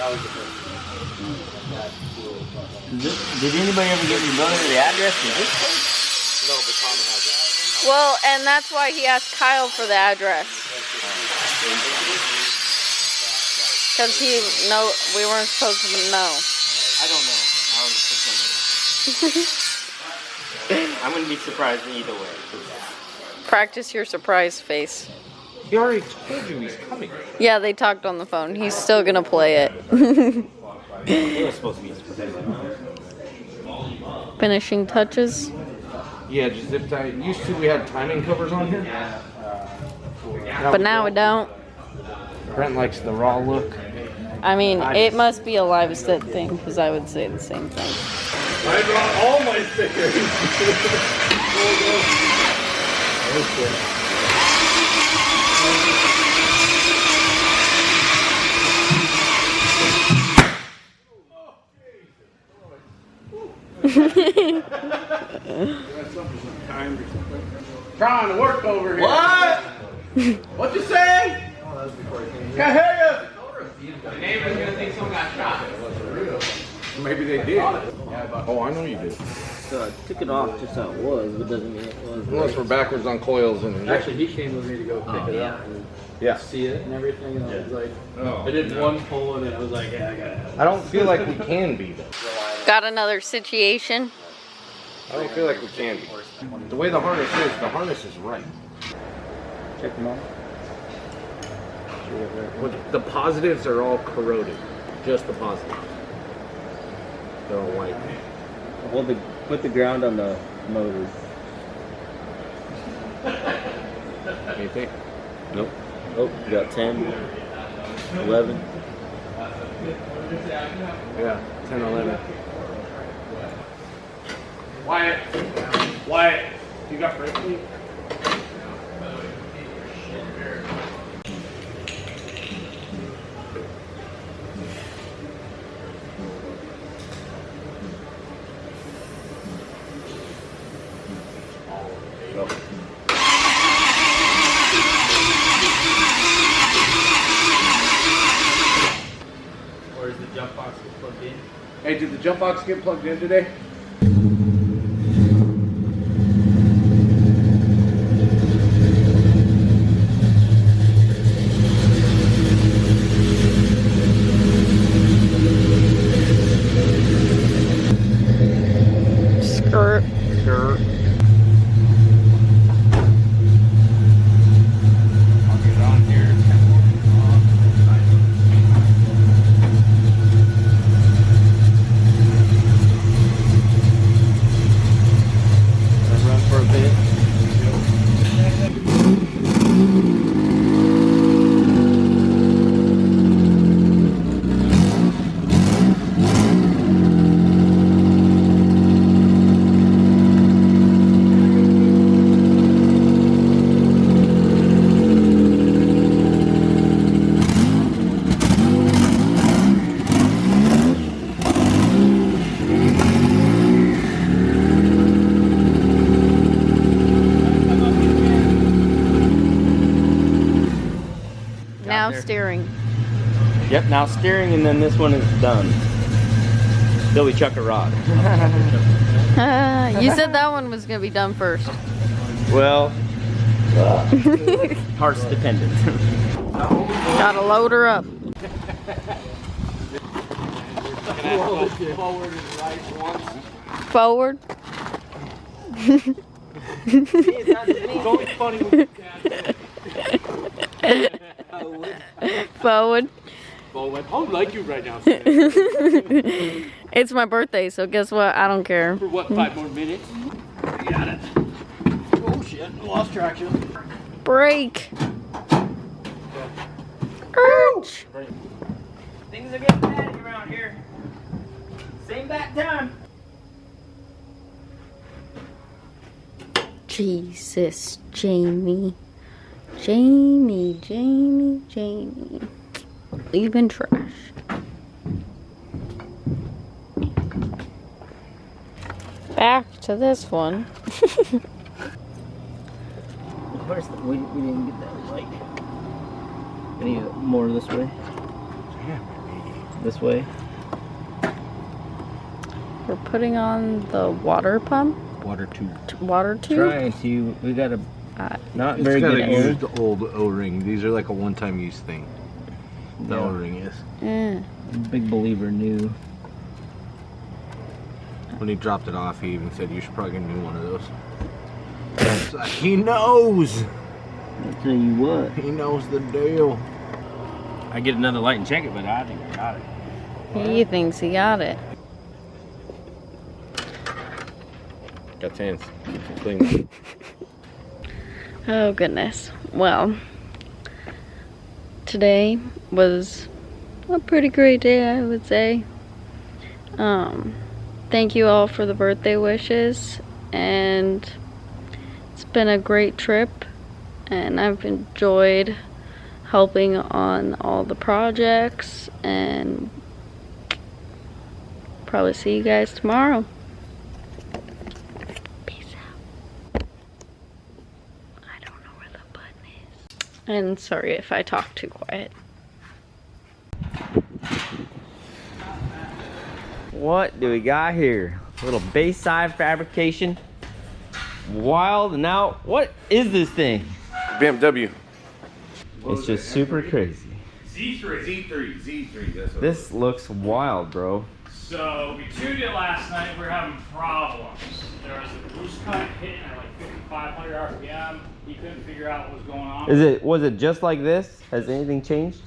Did anybody ever get me the address to this place? No, but Tommy has it. Well, and that's why he asked Kyle for the address. Because we weren't supposed to know. I don't know. I was just I'm gonna be surprised either way. Practice your surprise face. He already told you he's coming. Yeah, they talked on the phone. He's still gonna play it. It was supposed to be surprise. Finishing touches. Yeah, just zip tie. Used to we had timing covers on here. But now we don't. Brent likes the raw look. I mean, it must be a live set thing, because I would say the same thing. I brought all my stickers. Trying to work over here. What? What you say? Can't hear you. The neighbor's gonna think someone got shot. Maybe they did. Oh, I know you did. So I took it off just how it was, but doesn't mean it was. Unless we're backwards on coils and Actually, he came with me to go pick it up and see it and everything, and I was like, I did one pull and I was like, yeah, I got it. I don't feel like we can be though. Got another situation. I don't feel like we can be. The way the harness is right. Check them out. The positives are all corroded. Just the positives. They're all white. Put the ground on the motor. Anything? Nope. Oh, you got 10, 11. Yeah, 10, 11. Wyatt, you got brake fleet? Or is the jump box get plugged in? Hey, did the jump box get plugged in today? Skirt. Sure. Now steering. Yep, now steering, and then this one is done. Till we chuck a rod. You said that one was going to be done first. Well, parts dependent. Gotta load her up. Forward and right once. Forward. It's always funny when you Forward. Forward. I don't like you right now. It's my birthday, so guess what? I don't care. For what, 5 more minutes? You got it. Oh shit, lost traction. Brake. Ouch. Things are getting bad around here. Same back time. Jesus, Jamie. Jamie. Leaving trash. Back to this one. Where's the, we didn't get that light. We need more this way. this way. We're putting on the water pump. Water tube. Water tube? Trying to, we got a not very got good a air. used old O-ring. These are like a one-time use thing. The Yeah. O-ring is. Mm. Big believer new. When he dropped it off, he even said, you should probably get a new one of those. It's like, he knows! I'll tell you what. He knows the deal. I get another light and check it, but I think I got it. He thinks he got it. Got hands. Clean. Oh goodness. Well, today was a pretty great day, I would say. Thank you all for the birthday wishes, and it's been a great trip, and I've enjoyed helping on all the projects, and probably see you guys tomorrow. Peace out. I don't know where the button is. And sorry if I talk too quiet. What do we got here? A little Bayside Fabrication. Wild and out. What is this thing? BMW. It's just super crazy. Z3. That's what This looks wild, bro. So we tuned it last night. We were having problems. There was a boost cut hitting at like 5,500 RPM. He couldn't figure out what was going on. Was it just like this? Has anything changed?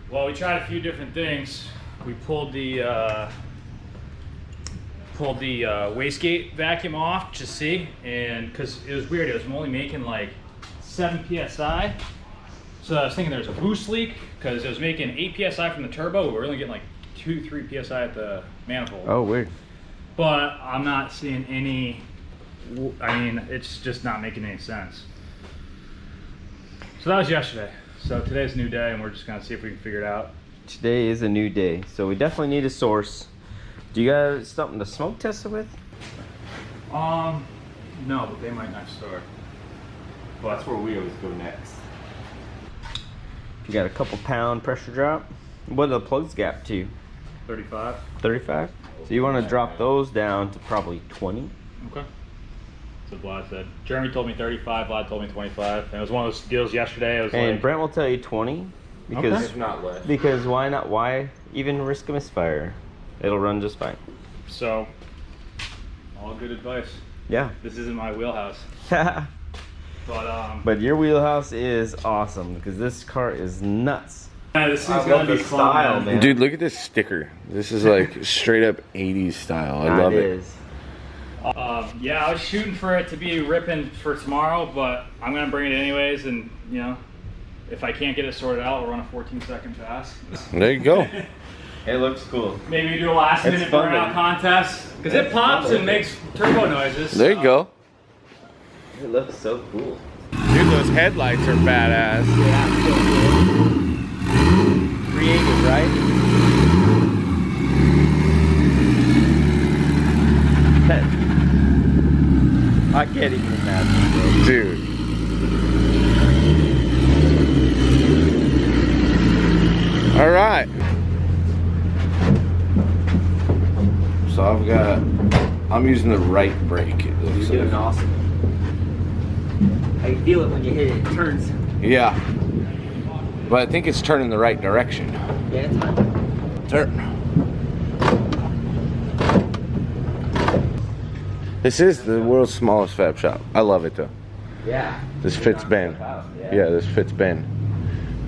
Well, we tried a few different things. We pulled the wastegate vacuum off to see, and because it was weird, it was only making like 7 psi. So I was thinking there was a boost leak because it was making 8 psi from the turbo. But we're only getting like 2-3 psi at the manifold. Oh, weird. But I'm not seeing any. I mean, it's just not making any sense. So that was yesterday. So today's a new day, and we're just gonna see if we can figure it out. Today is a new day, so we definitely need a source. Do you got something to smoke test it with? No, but they might next door. But That's where we always go next. You got a couple pound pressure drop. What are the plugs gap to? 35. 35? So you want to drop those down to probably 20. Okay. That's what Vlad said. Jeremy told me 35. Vlad told me 25. And it was one of those deals yesterday. It was And like, Brent will tell you 20 because Okay. If not less. because why not? Why even risk a misfire? It'll run just fine. so. All good advice. Yeah. This isn't my wheelhouse, but But your wheelhouse is awesome because this car is nuts. this thing's gonna be fun, man. Dude, look at this sticker. This is like straight up 80s style. I love it. is. Yeah, I was shooting for it to be ripping for tomorrow, but I'm gonna bring it anyways, and you know, if I can't get it sorted out, we'll run a 14-second pass. There you go. It looks cool. Maybe we do a last-minute It's fun, burnout man. contest because it pops and makes turbo noises. There you go. It looks so cool. Dude, those headlights are badass. Yeah, so cool. Creative, right? I can't even imagine, bro. Dude. All right. So I'm using the right brake. It looks You're doing like. awesome. I feel it when you hit it. It turns. Yeah. But I think it's turning the right direction. Yeah, it's fine. Turn. This is the world's smallest fab shop. I love it though. Yeah. This fits Ben. Yeah, this fits Ben.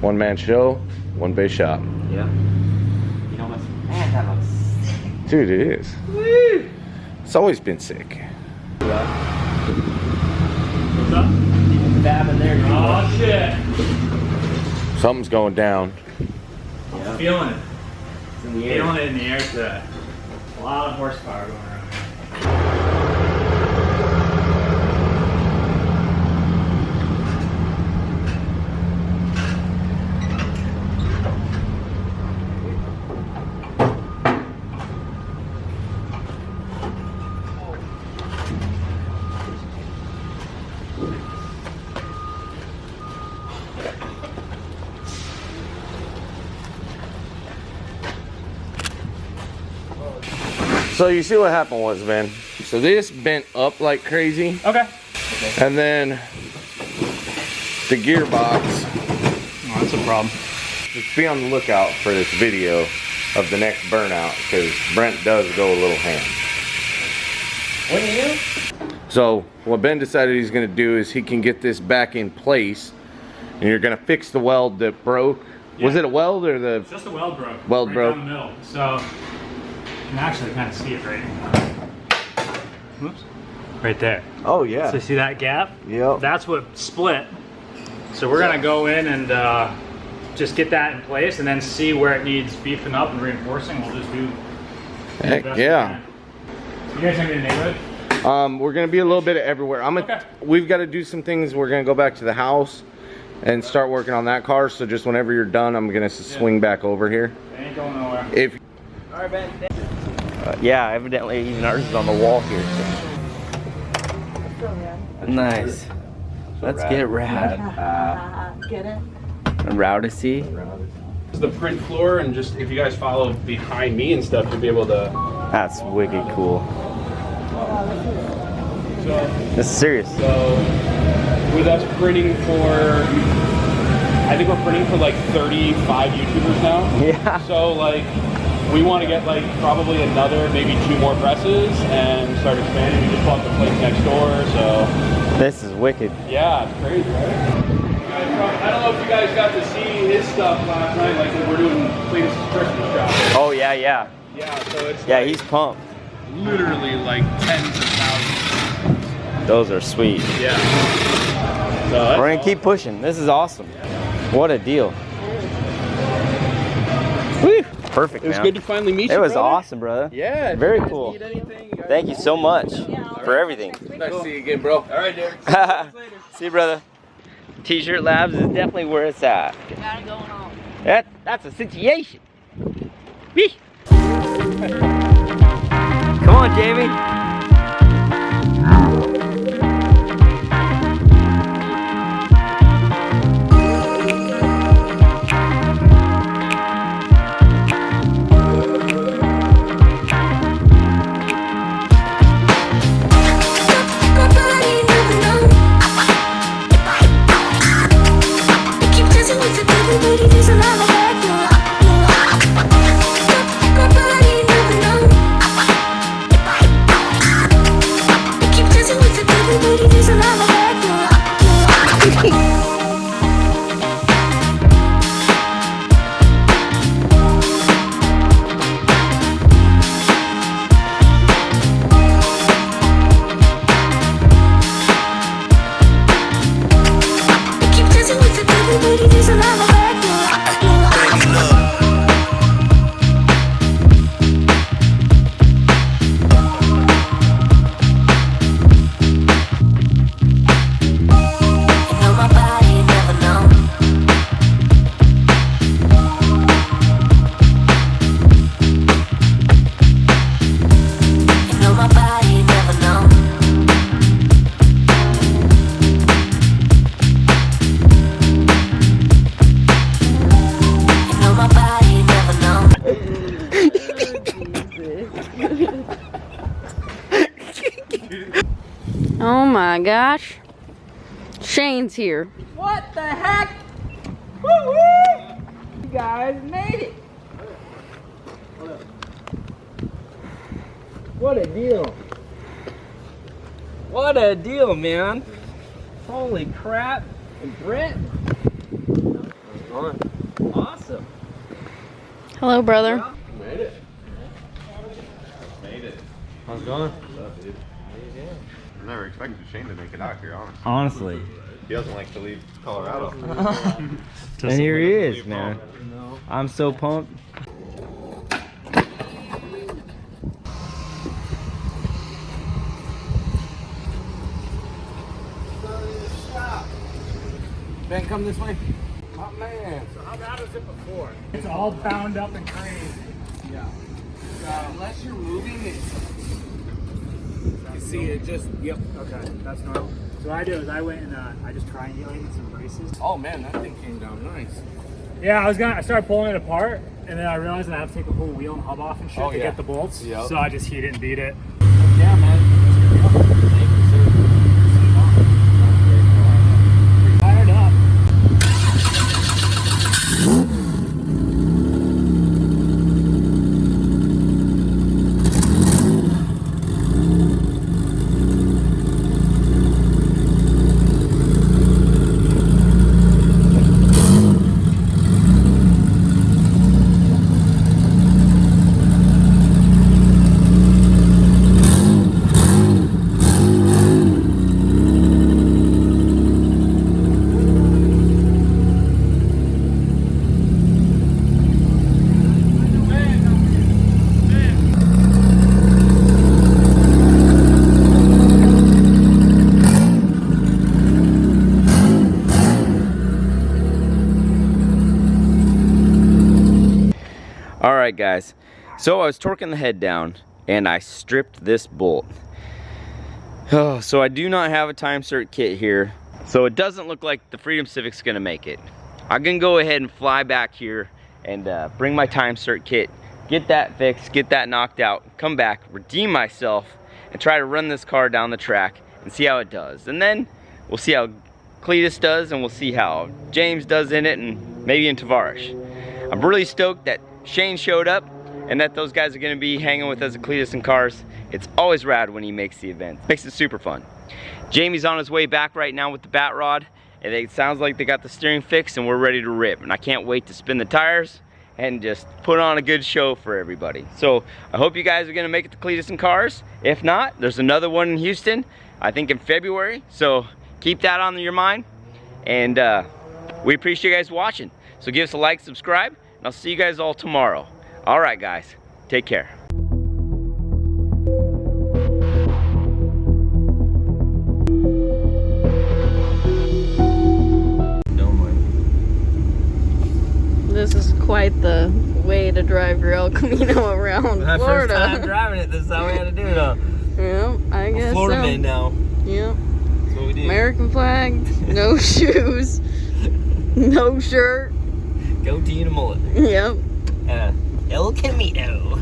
One man show, one bay shop. Yeah. You know what? Man, that looks sick. Dude, it is. Woo! It's always been sick. What's up? Fab in there. Too Oh much. shit! Something's going down. Yeah. Feeling it. It's in the air. Feeling it in the air today. A lot of horsepower going around. So you see what happened was, man. So this bent up like crazy. Okay. And then the gearbox. Oh, that's a problem. Just be on the lookout for this video of the next burnout, because Brent does go a little ham. What do you? So what Ben decided he's gonna do is he can get this back in place, and you're gonna fix the weld that broke. Yeah. Was it a weld or the? It's just a weld broke. Weld right broke. down the middle. So you can actually kind of see it right. Whoops. Right there. Oh yeah. So you see that gap? Yep. That's what split. So we're gonna go in and just get that in place, and then see where it needs beefing up and reinforcing. We'll just do. Heck yeah. You guys gonna be in the neighborhood? We're gonna be a little bit of everywhere. Okay. We've got to do some things. We're gonna go back to the house and start working on that car. So just whenever you're done, I'm gonna swing back over here. It ain't going nowhere. If All right, Ben. Yeah, evidently even ours is on the wall here. So. Nice. Let's get rad. Get it? Rowdy see. The print floor, and just if you guys follow behind me and stuff, you'll be able to. That's wicked cool. So, This is serious. so with us printing for, I think we're printing for like 35 YouTubers now. Yeah. So like, we want to get like probably another, maybe 2 more presses and start expanding. We just bought the place next door, so. This is wicked. Yeah, it's crazy, right? I don't know if you guys got to see his stuff last night, like when we're doing Cleetus' Christmas shop. Oh yeah, yeah. Yeah, so it's Yeah, like he's pumped. literally like tens of thousands. Those are sweet. Yeah. So We're gonna keep pushing. This is awesome. What a deal. Woo! Perfect, It was man. good to finally meet you. It was brother. awesome, brother. Yeah. if Very you guys cool. need anything, you guys- Thank you so much for everything. nice to see you again, bro. All right, Derek. See you, brother. T-shirt labs is definitely where it's at. Got it going on. That's a situation. Whee! Come on, Jamie. Oh my gosh. Shane's here. What the heck? Woo-woo! You guys made it. What a deal. What a deal, man. Holy crap. And Brent. Awesome. Hello, brother. Made it. Made it. How's it going? What's up, dude? I never expected Shane to make it out here, honestly. Honestly. He doesn't like to leave Colorado. And here he is, man. I'm so pumped. Ben, come this way. Oh man. So how bad was it before? It's all bound up and crazy. Yeah. Unless you're moving it, you see it just, yep. Okay, that's normal. So what I do is I went and I just triangulated some braces. Oh man, that thing came down nice. Yeah, I started pulling it apart, and then I realized that I have to take the whole wheel and hub off and shit to get the bolts. Yep. So I just heat it and beat it. Yeah, man. Thank you, sir. Fired up. Alright guys, so I was torquing the head down and I stripped this bolt. Oh, so I do not have a time cert kit here, so it doesn't look like the Freedom Civic's gonna make it. I'm gonna go ahead and fly back here and bring my time cert kit, get that fixed, get that knocked out, come back, redeem myself, and try to run this car down the track and see how it does. And then we'll see how Cleetus does, and we'll see how James does in it, and maybe in Tavares. I'm really stoked that Shane showed up and that those guys are going to be hanging with us at Cleetus and Cars. It's always rad when he makes the event. Makes it super fun. Jamie's on his way back right now with the BatRod, and it sounds like they got the steering fixed and we're ready to rip. And I can't wait to spin the tires and just put on a good show for everybody. So I hope you guys are going to make it to Cleetus and Cars. If not, there's another one in Houston, I think in February. So keep that on your mind. And we appreciate you guys watching. So give us a like, subscribe, and I'll see you guys all tomorrow. All right, guys, take care. This is quite the way to drive your El Camino around My Florida. first time driving it, this is how we had to do it, huh? Yep, I guess Florida so. man now. Yep. That's what we do. American flag, no shoes, no shirt. Goatee and a mullet. Yep. El Camino.